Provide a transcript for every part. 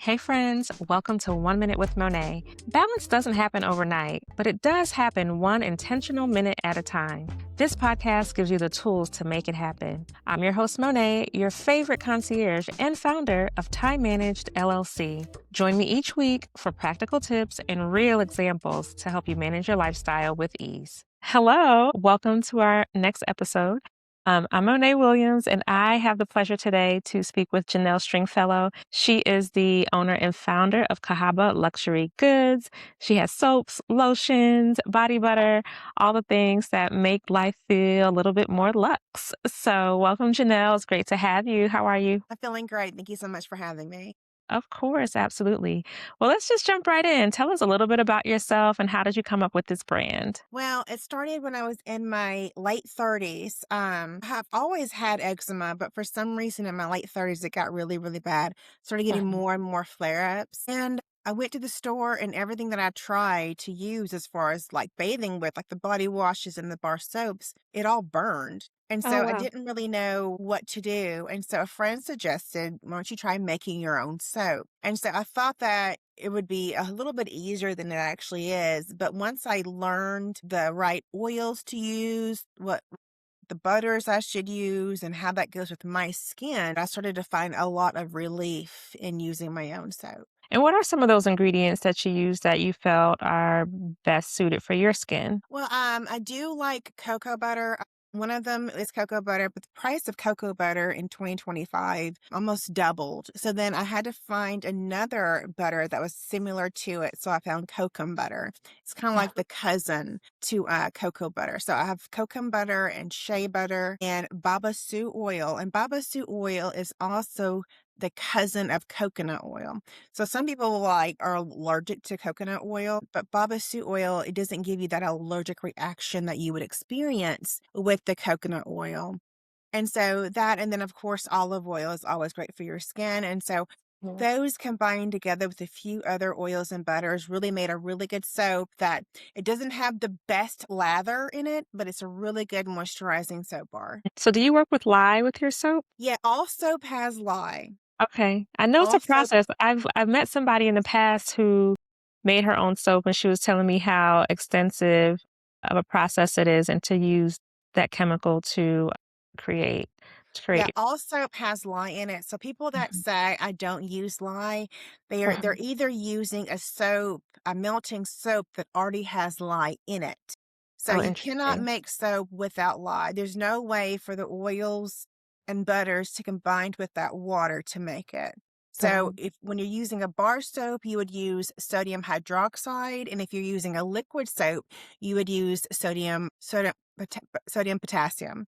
Hey friends, welcome to 1 Minute with Monét. Balance doesn't happen overnight, but it does happen one intentional minute at a time. This podcast gives you the tools to make it happen. I'm your host, Monét, your favorite concierge and founder of Time Managed LLC. Join me each week for practical tips and real examples to help you manage your lifestyle with ease. Hello, welcome to our next episode. I'm Monée Williams, and I have the pleasure today to speak with Janel Stringfellow. She is the owner and founder of Cahaba Luxury Goods. She has soaps, lotions, body butter, all the things that make life feel a little bit more luxe. So, welcome, Janel. It's great to have you. How are you? I'm feeling great. Thank you so much for having me. Of course, absolutely. Well, let's just jump right in. Tell us a little bit about yourself and how did you come up with this brand? Well, it started when I was in my late 30s. I've always had eczema, but for some reason in my late 30s, it got really, really bad. Started getting Mhm. more and more flare ups. And I went to the store and everything that I tried to use as far as like bathing with, like the body washes and the bar soaps, it all burned. And Oh, so I wow. didn't really know what to do. And so a friend suggested, why don't you try making your own soap? And so I thought that it would be a little bit easier than it actually is. But once I learned the right oils to use, what the butters I should use, and how that goes with my skin, I started to find a lot of relief in using my own soap. And what are some of those ingredients that you use that you felt are best suited for your skin? Well, I do like cocoa butter. One of them is cocoa butter, but the price of cocoa butter in 2025 almost doubled. So then I had to find another butter that was similar to it. So I found kokum butter. It's kind of like the cousin to cocoa butter. So I have kokum butter and shea butter and babasu oil. And babasu oil is also the cousin of coconut oil. So some people like are allergic to coconut oil, but babasu oil, it doesn't give you that allergic reaction that you would experience with the coconut oil. And so that, and then of course, olive oil is always great for your skin. And so Mhm. those combined together with a few other oils and butters really made a really good soap that it doesn't have the best lather in it, but it's a really good moisturizing soap bar. So do you work with lye with your soap? Yeah, all soap has lye. Okay. I know it's a All soap, process. I've met somebody in the past who made her own soap and she was telling me how extensive of a process it is and to use that chemical to create to yeah, create. all soap has lye in it. So people that Mhm. say I don't use lye, they're Mhm. either using a soap, a melting soap that already has lye in it. So Oh, you cannot interesting. make soap without lye. There's no way for the oils and butters to combine with that water to make it. So Mhm. if when you're using a bar soap, you would use sodium hydroxide, and if you're using a liquid soap, you would use sodium potassium.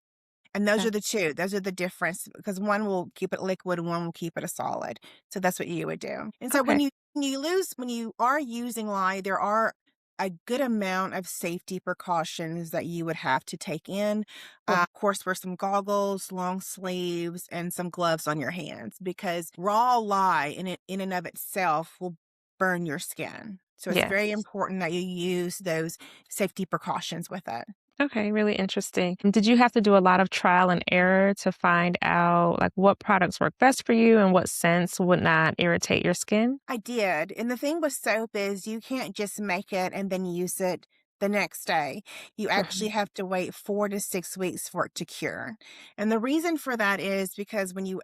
And those are Okay. the 2. Those are the difference because one will keep it liquid and one will keep it a solid. So that's what you would do. And so Okay. when you are using lye, there are a good amount of safety precautions that you would have to take in. Mhm. Of course, wear some goggles, long sleeves, and some gloves on your hands because raw lye in and of itself will burn your skin. So it's very Yes. important that you use those safety precautions with it. Okay, really interesting. Did you have to do a lot of trial and error to find out like what products work best for you and what scents would not irritate your skin? I did, and the thing with soap is you can't just make it and then use it the next day. You actually Mhm. have to wait 4 to 6 weeks for it to cure, and the reason for that is because when you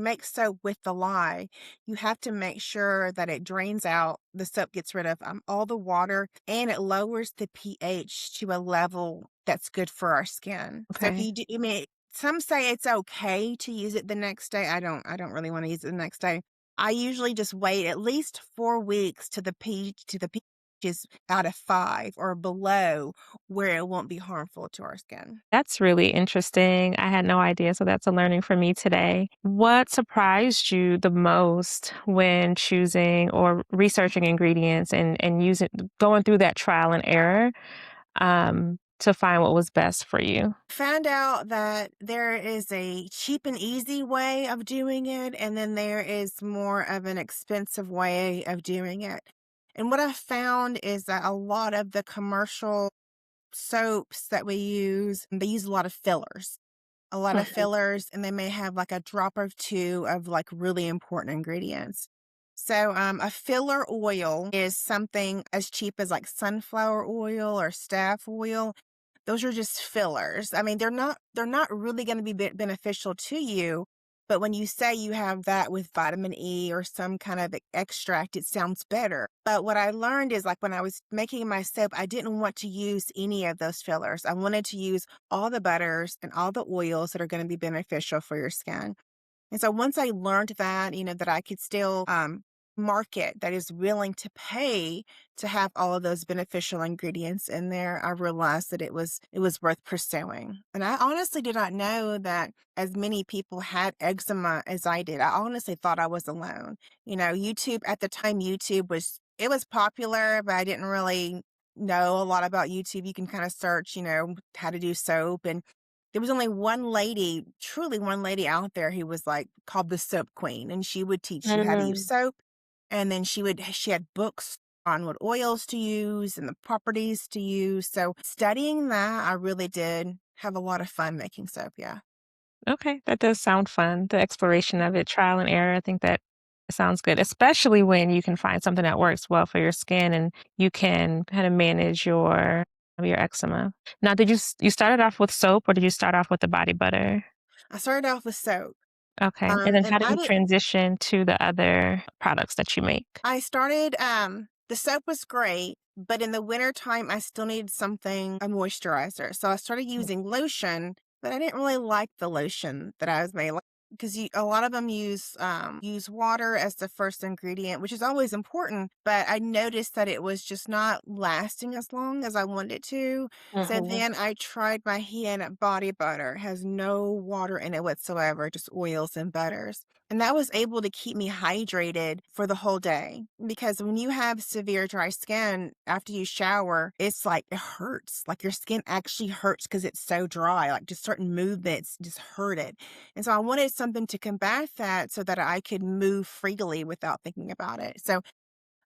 make soap with the lye, you have to make sure that it drains out the soap gets rid of, all the water, and it lowers the pH to a level that's good for our skin. So if Okay. you do I mean, some say it's okay to use it the next day. I don't really wanna use it the next day. I usually just wait at least 4 weeks to the pH is out of 5 or below where it won't be harmful to our skin. That's really interesting. I had no idea, so that's a learning for me today. What surprised you the most when choosing or researching ingredients and using going through that trial and error to find what was best for you? Found out that there is a cheap and easy way of doing it, and then there is more of an expensive way of doing it. And what I found is that a lot of the commercial soaps that we use, they use a lot of fillers. a lot of Mhm. fillers, and they may have like a drop or two of like really important ingredients. So, a filler oil is something as cheap as like sunflower oil or staph oil. Those are just fillers. I mean, they're not really going to be beneficial to you, but when you say you have that with vitamin E or some kind of extract, it sounds better. But what I learned is like when I was making my soap, I didn't want to use any of those fillers. I wanted to use all the butters and all the oils that are going to be beneficial for your skin. And so once I learned that, that I could still market that is willing to pay to have all of those beneficial ingredients in there, I realized that it was worth pursuing. And I honestly did not know that as many people had eczema as I did. I honestly thought I was alone. YouTube at the time, YouTube was popular, but I didn't really know a lot about YouTube. You can kind of search, how to do soap, and there was only one lady, truly one lady out there who was like called the soap queen, and she would teach you how to use Mm. soap. And then she had books on what oils to use and the properties to use. So studying that, I really did have a lot of fun making soap. Yeah. Okay, that does sound fun. The exploration of it, trial and error, I think that sounds good, especially when you can find something that works well for your skin and you can kind of manage your eczema. Now, you started off with soap or did you start off with the body butter? I started off with soap. Okay. And then And how did I you did transition to the other products that you make? I started the soap was great, but in the wintertime I still needed something, a moisturizer. So I started using lotion, but I didn't really like the lotion that I was made because a lot of them use water as the first ingredient, which is always important, but I noticed that it was just not lasting as long as I wanted it to. So Mhm. then I tried my hand body butter. It has no water in it whatsoever, just oils and butters. And that was able to keep me hydrated for the whole day. Because when you have severe dry skin after you shower, it's like it hurts. Like your skin actually hurts because it's so dry. Like just certain movements just hurt it. And so I wanted something to combat that so that I could move freely without thinking about it. So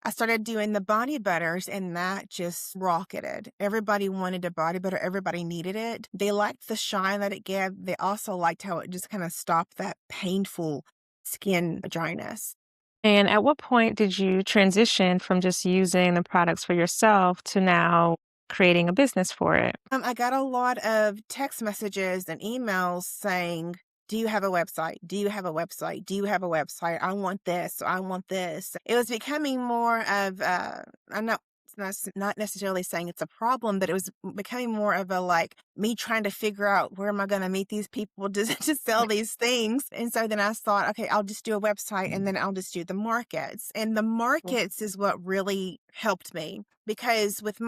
I started doing the body butters and that just rocketed. Everybody wanted a body butter. Everybody needed it. They liked the shine that it gave. They also liked how it just kind of stopped that painful skin dryness. And at what point did you transition from just using the products for yourself to now creating a business for it? I got a lot of text messages and emails saying, "Do you have a website? Do you have a website? Do you have a website? I want this. I want this." It was becoming more of, I'm not necessarily saying it's a problem, but it was becoming more of a like me trying to figure out where am I going to meet these people to, to sell these things. And so then I thought, okay, I'll just do a website and then I'll just do the markets. And the markets is what really helped me because with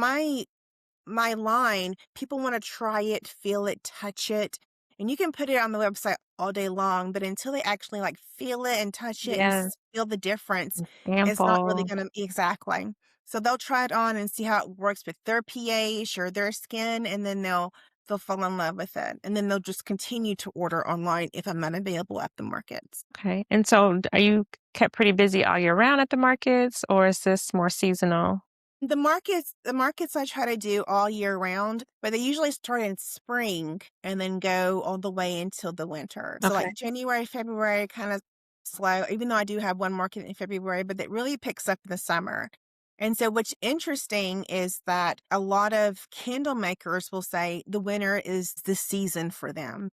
my line, people want to try it, feel it, touch it. And you can put it on the website all day long, but until they actually like feel it and touch it and Yeah, feel the difference, it's not really sample. going to exactly. So they'll try it on and see how it works with their pH or their skin, and then they'll fall in love with it. And then they'll just continue to order online if I'm not available at the markets. Okay. And so are you kept pretty busy all year round at the markets or is this more seasonal? The markets I try to do all year round, but they usually start in spring and then go all the way until the winter. So Okay. like January, February kind of slow, even though I do have one market in February, but it really picks up in the summer. And so what's interesting is that a lot of candle makers will say the winter is the season for them.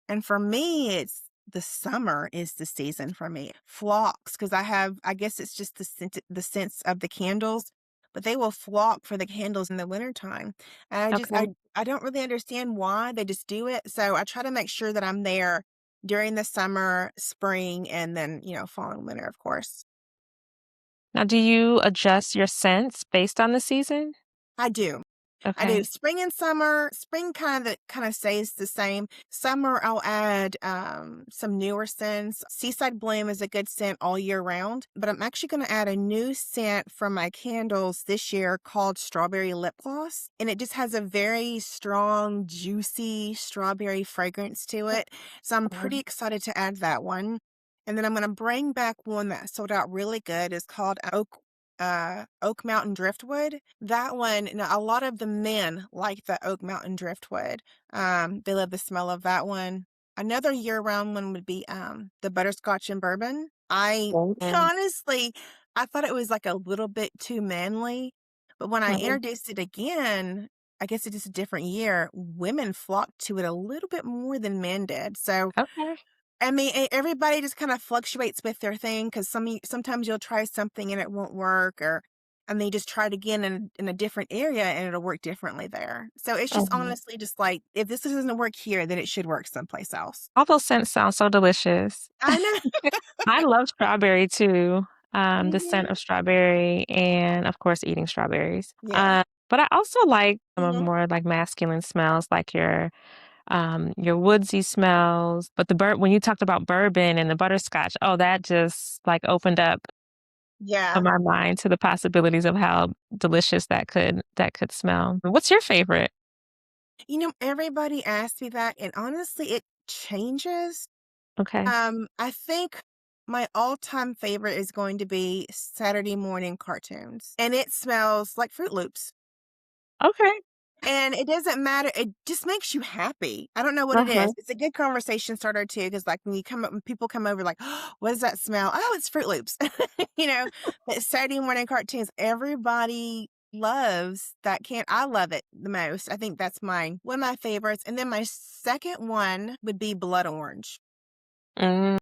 And for me, it's the summer is the season for me. Flocks, because I guess it's just the sense of the candles, but they will flock for the candles in the wintertime. And I just, Okay. I don't really understand why they just do it. So I try to make sure that I'm there during the summer, spring, and then, fall and winter, of course. Now, do you adjust your scents based on the season? I do. I do Okay. spring and summer. Spring kind of stays the same. Summer, I'll add some newer scents. Seaside Bloom is a good scent all year round, but I'm actually going to add a new scent from my candles this year called Strawberry Lip Gloss, and it just has a very strong, juicy strawberry fragrance to it. So I'm pretty Mhm. excited to add that one. And then I'm going to bring back one that sold out really good. It's called Oak Mountain Driftwood. That one, a lot of the men like the Oak Mountain Driftwood. They love the smell of that one. Another year-round one would be, the butterscotch and bourbon. I Oh. honestly, I thought it was, like, a little bit too manly, but when I Mhm. introduced it again, I guess it's just a different year, women flocked to it a little bit more than men did, so, Okay. I mean, everybody just kinda fluctuates with their thing 'cause sometimes you'll try something and it won't work and then you just try it again in a different area and it'll work differently there. So it's just Mhm. honestly just like, if this doesn't work here, then it should work someplace else. All those scents sound so delicious. I know. I love strawberry too, the scent Mhm. of strawberry and, of course, eating strawberries. Yeah. But I also like some of Mhm. more, like, masculine smells, like your woodsy smells, but when you talked about bourbon and the butterscotch, oh, that just, like, opened up Yeah. my mind to the possibilities of how delicious that could smell. What's your favorite? Everybody asks me that, and honestly, it changes. Okay. I think my all-time favorite is going to be Saturday morning cartoons, and it smells like Fruit Loops. Okay. And it doesn't matter, it just makes you happy. I don't know what it Uh-huh. is. It's a good conversation starter too, because like, when people come over like, "Oh, what does that smell?" "Oh, it's Fruit Loops." You know? But Saturday morning cartoons, everybody loves that can I love it the most. I think that's one of my favorites, and then my second one would be blood orange. Mm,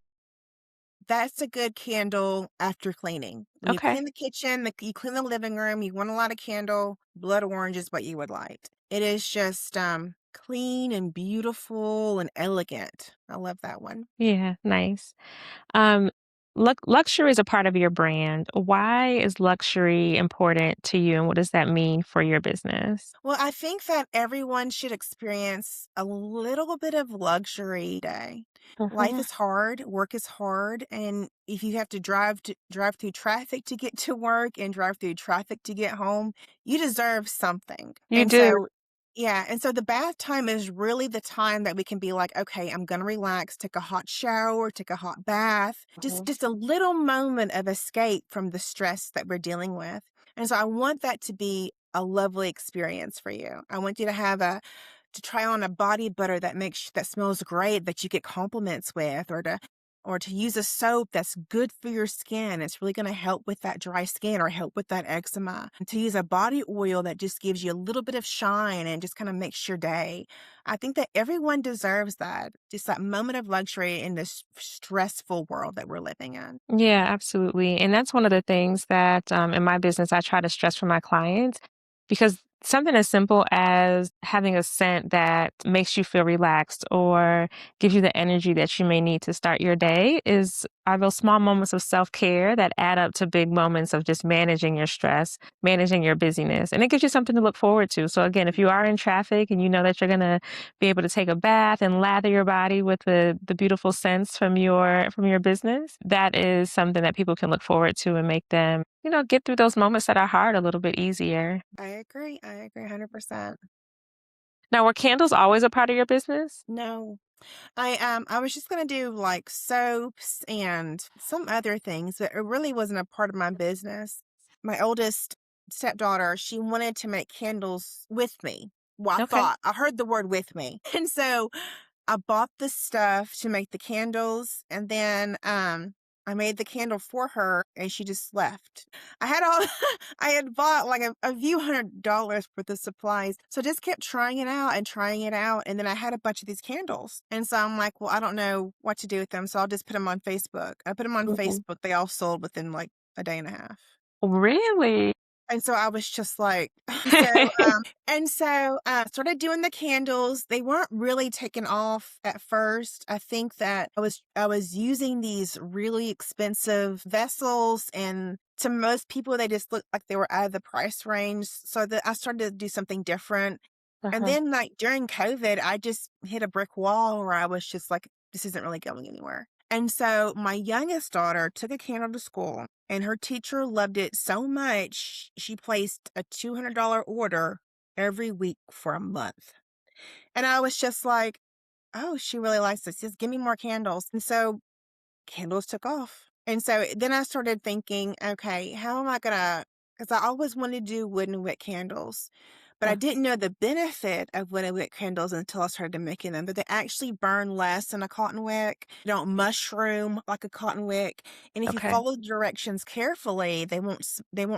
That's a good candle after cleaning. When you okay. clean the kitchen, you clean the living room, you want a lot of candle, blood orange is what you would light. It is just clean and beautiful and elegant. I love that one. Yeah, nice. Um, luxury is a part of your brand. Why is luxury important to you, and what does that mean for your business? Well, I think that everyone should experience a little bit of luxury day. Life Uh-huh. is hard, work is hard, and if you have to drive through traffic to get to work and drive through traffic to get home, you deserve something. You And do. so yeah, and so the bath time is really the time that we can be like, okay, I'm gonna relax, take a hot shower, take a hot bath, Mhm. just a little moment of escape from the stress that we're dealing with. And so I want that to be a lovely experience for you. I want you to to try on a body butter that smells great that you get compliments with, or to use a soap that's good for your skin. It's really going to help with that dry skin or help with that eczema. And to use a body oil that just gives you a little bit of shine and just kind of makes your day. I think that everyone deserves that. Just that moment of luxury in this stressful world that we're living in. Yeah, absolutely. And that's one of the things that in my business I try to stress for my clients because something as simple as having a scent that makes you feel relaxed or gives you the energy that you may need to start your day are those small moments of self-care that add up to big moments of just managing your stress, managing your busyness. And it gives you something to look forward to. So again, if you are in traffic and you know that you're going to be able to take a bath and lather your body with the beautiful scents from your business, that is something that people can look forward to and make them, get through those moments that are hard a little bit easier. I agree. I agree 100%. Now, were candles always a part of your business? No. I was just gonna do like soaps and some other things, but it really wasn't a part of my business. My oldest stepdaughter, she wanted to make candles with me. Well, Okay. I heard the word with me. And so I bought the stuff to make the candles, and then, I made the candle for her, and she just left. I had all I had bought, like, a few $100 worth of supplies, so I just kept trying it out, and then I had a bunch of these candles, and so I'm like, "Well, I don't know what to do with them, so I'll just put them on Facebook." I put them on Mhm. Facebook, they all sold within, like, a day and a half. Really? And so I was just like started doing the candles. They weren't really taken off at first. I think that I was using these really expensive vessels, and to most people they just looked like they were out of the price range. So that I started to do something different. And Uh-huh. then like during COVID, I just hit a brick wall where I was just like, this isn't really going anywhere. And so my youngest daughter took a candle to school, and her teacher loved it so much, she placed a $200 order every week for a month. And I was just like, oh, she really likes this. Just give me more candles. And so candles took off. And so then I started thinking, okay, how am I going to, because I always wanted to do wood and wick candles. But I didn't know the benefit of winnow wick candles until I started making them. But they actually burn less than a cotton wick. They don't mushroom like a cotton wick. And if you Okay. follow the directions carefully, they won't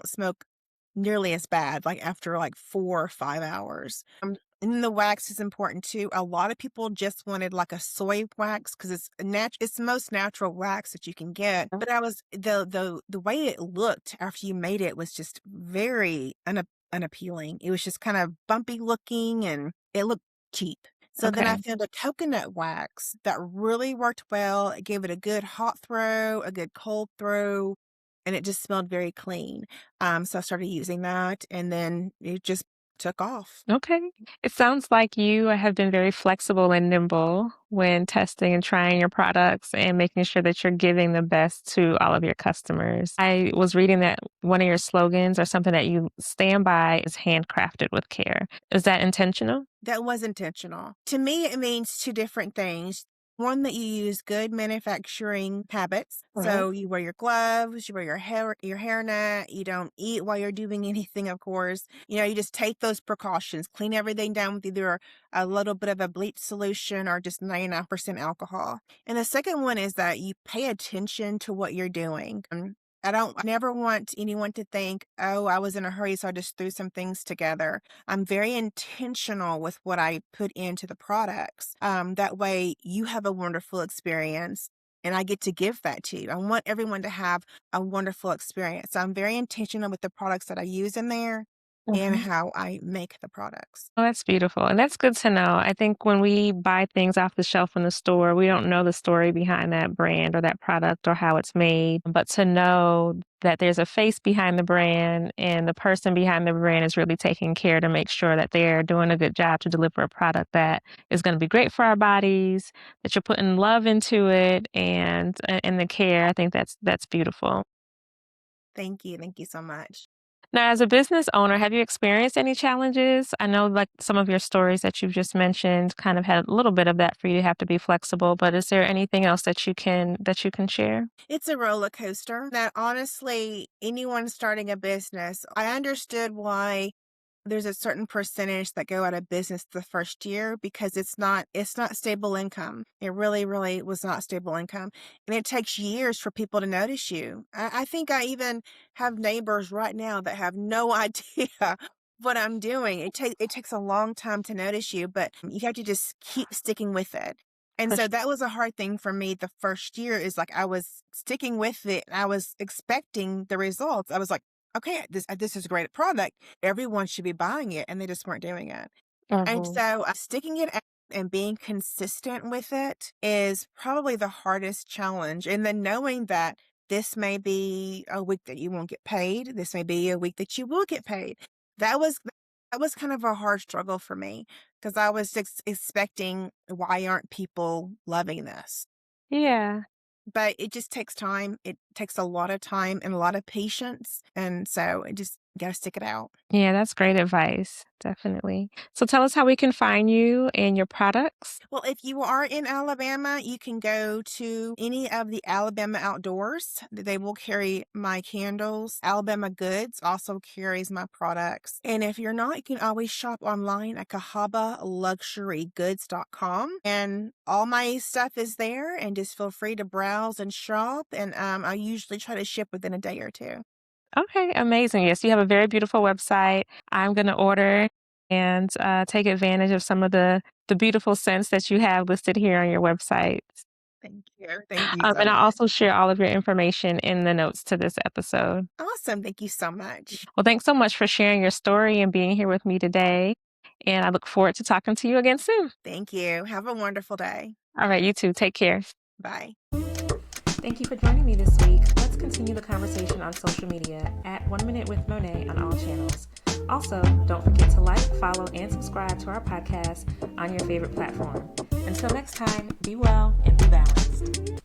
smoke nearly as bad, like after like 4 or 5 hours. And then the wax is important too. A lot of people just wanted like a soy wax because it's the most natural wax that you can get. But I was the way it looked after you made it was just very unappealing. It was just kind of bumpy looking and it looked cheap. So then I Okay. found a coconut wax that really worked well. It gave it a good hot throw, a good cold throw, and it just smelled very clean. So I started using that, and then it just took off. Okay. It sounds like you have been very flexible and nimble when testing and trying your products and making sure that you're giving the best to all of your customers. I was reading that one of your slogans or something that you stand by is handcrafted with care. Is that intentional? That was intentional. To me, it means two different things. One, that you use good manufacturing habits. Uh-huh. So you wear your gloves, you wear your hairnet, you don't eat while you're doing anything, of course. You just take those precautions, clean everything down with either a little bit of a bleach solution or just 99% alcohol. And the second one is that you pay attention to what you're doing. I never want anyone to think, oh, I was in a hurry, so I just threw some things together. I'm very intentional with what I put into the products. That way you have a wonderful experience and I get to give that to you. I want everyone to have a wonderful experience. So I'm very intentional with the products that I use in there and how I make the products. Oh, that's beautiful. And that's good to know. I think when we buy things off the shelf in the store, we don't know the story behind that brand or that product or how it's made. But to know that there's a face behind the brand and the person behind the brand is really taking care to make sure that they're doing a good job to deliver a product that is going to be great for our bodies, that you're putting love into it and the care. I think that's beautiful. Thank you. Thank you so much. Now, as a business owner, have you experienced any challenges? I know like some of your stories that you've just mentioned kind of had a little bit of that for you to have to be flexible, but is there anything else that you can share? It's a roller coaster that honestly, anyone starting a business, I understood why there's a certain percentage that go out of business the first year because it's not stable income. It really, really was not stable income. And it takes years for people to notice you. I think I even have neighbors right now that have no idea what I'm doing. It takes a long time to notice you, but you have to just keep sticking with it. And so Push. that was a hard thing for me the first year is like I was sticking with it. I was expecting the results. I was like, okay, this is a great product. Everyone should be buying it, and they just weren't doing it. And Mhm. so sticking it out and being consistent with it is probably the hardest challenge. And then knowing that this may be a week that you won't get paid, this may be a week that you will get paid. That was kind of a hard struggle for me because I was expecting, why aren't people loving this? Yeah. But it just takes time. It takes a lot of time and a lot of patience. And so it just gotta stick it out. Yeah, that's great advice. Definitely. So tell us how we can find you and your products. Well, if you are in Alabama, you can go to any of the Alabama Outdoors. They will carry my candles. Alabama Goods also carries my products. And if you're not, you can always shop online at Cahaba Luxury Goods.com. And all my stuff is there. And just feel free to browse and shop. And I usually try to ship within a day or two. Okay, amazing. Yes, you have a very beautiful website. I'm going to order and take advantage of some of the beautiful scents that you have listed here on your website. Thank you. Thank you so And I'll much. also share all of your information in the notes to this episode. Awesome. Thank you so much. Well, thanks so much for sharing your story and being here with me today. And I look forward to talking to you again soon. Thank you. Have a wonderful day. All right, you too. Take care. Bye. Thank you for joining me this week. Let's continue the conversation on social media at 1 Minute with Monét on all channels. Also, don't forget to like, follow, and subscribe to our podcast on your favorite platform. Until next time, be well and be balanced.